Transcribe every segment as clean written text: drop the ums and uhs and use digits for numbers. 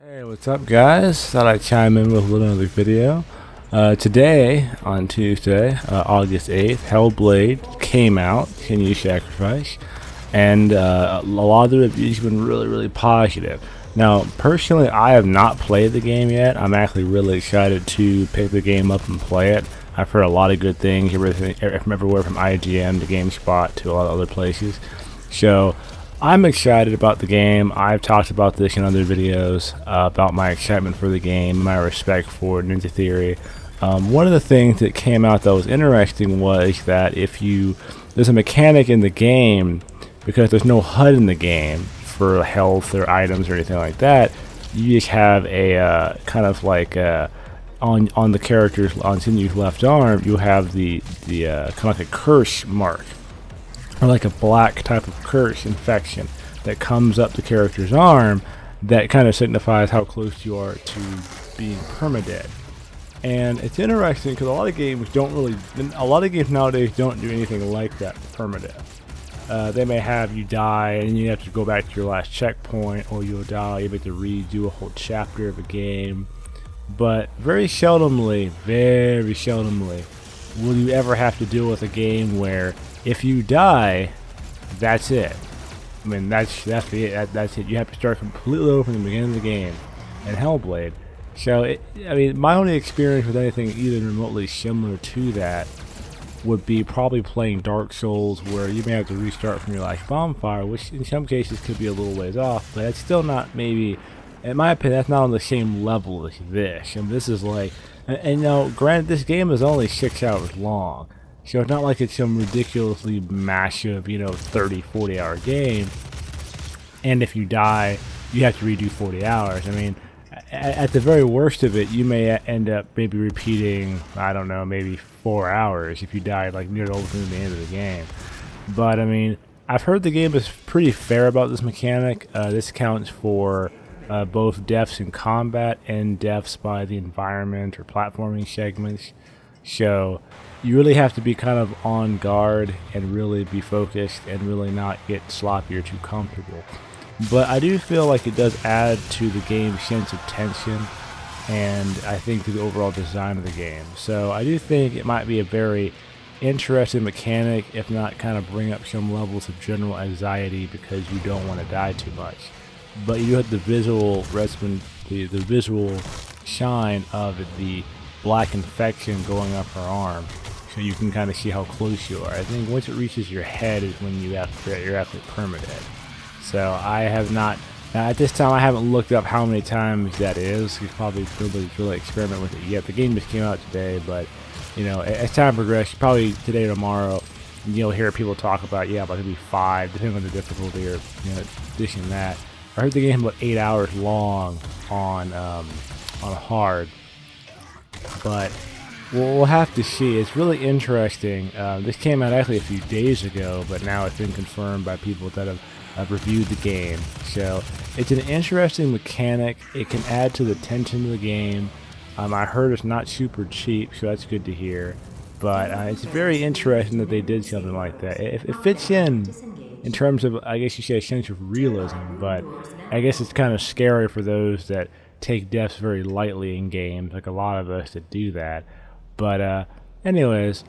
Hey, what's up, guys? Thought I'd chime in with another video. Today, on Tuesday, August 8th, Hellblade came out, Can You Sacrifice, and a lot of the reviews have been really positive. Now, personally, I have not played the game yet. I'm actually really excited to pick the game up and play it. I've heard a lot of good things, everything from everywhere from IGN to GameSpot to a lot of other places. So, I'm excited about the game. I've talked about this in other videos about my excitement for the game, my respect for Ninja Theory. One of the things that came out that was interesting was that there's a mechanic in the game, because there's no HUD in the game for health or items or anything like that. You just have a kind of like on the character's on Sinu's left arm, you have the kind of like a curse mark, or like a black type of curse infection that comes up the character's arm that kind of signifies how close you are to being permadead. And it's interesting because a lot of games nowadays don't do anything like that for permadeath. They may have you die and you have to go back to your last checkpoint, or you'll die, you have to redo a whole chapter of a game. But very seldomly will you ever have to deal with a game where if you die, that's it. I mean, that's it. That's it. You have to start completely over from the beginning of the game in Hellblade. So, my only experience with anything even remotely similar to that would be probably playing Dark Souls, where you may have to restart from your last bonfire, which in some cases could be a little ways off, but it's still not, maybe, in my opinion, that's not on the same level as this. And this is like, and now, granted, this game is only 6 hours long. So it's not like it's some ridiculously massive, 30, 40 hour game. And if you die, you have to redo 40 hours. I mean, at the very worst of it, you may end up maybe repeating, I don't know, maybe 4 hours if you die like near the end of the game. But I mean, I've heard the game is pretty fair about this mechanic. This counts for both deaths in combat and deaths by the environment or platforming segments. So you really have to be kind of on guard and really be focused and really not get sloppy or too comfortable. But I do feel like it does add to the game's sense of tension, and I think to the overall design of the game. So I do think it might be a very interesting mechanic, if not kind of bring up some levels of general anxiety because you don't want to die too much. But you have the visual shine of the black infection going up her arm, so you can kind of see how close you are. I think once it reaches your head is when you're actually permadead. So I have not, at this time I haven't looked up how many times that is. You probably really experiment with it yet. The game just came out today, but as time progresses, probably today or tomorrow, you'll hear people talk about about maybe 5, depending on the difficulty, or this and that. I heard the game about 8 hours long on hard. But we'll have to see. It's really interesting. This came out actually a few days ago, but now it's been confirmed by people that have reviewed the game. So it's an interesting mechanic. It can add to the tension of the game. I heard it's not super cheap, so that's good to hear. But it's very interesting that they did something like that. It fits in terms of, I guess you say, a sense of realism, but I guess it's kind of scary for those that take deaths very lightly in games, like a lot of us that do that. But anyways,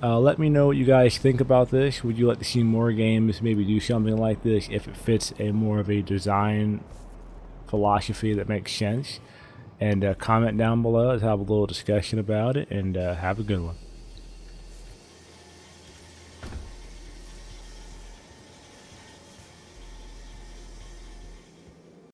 let me know what you guys think about this. Would you like to see more games maybe do something like this if it fits a more of a design philosophy that makes sense? And comment down below. Let's have a little discussion about it, and have a good one.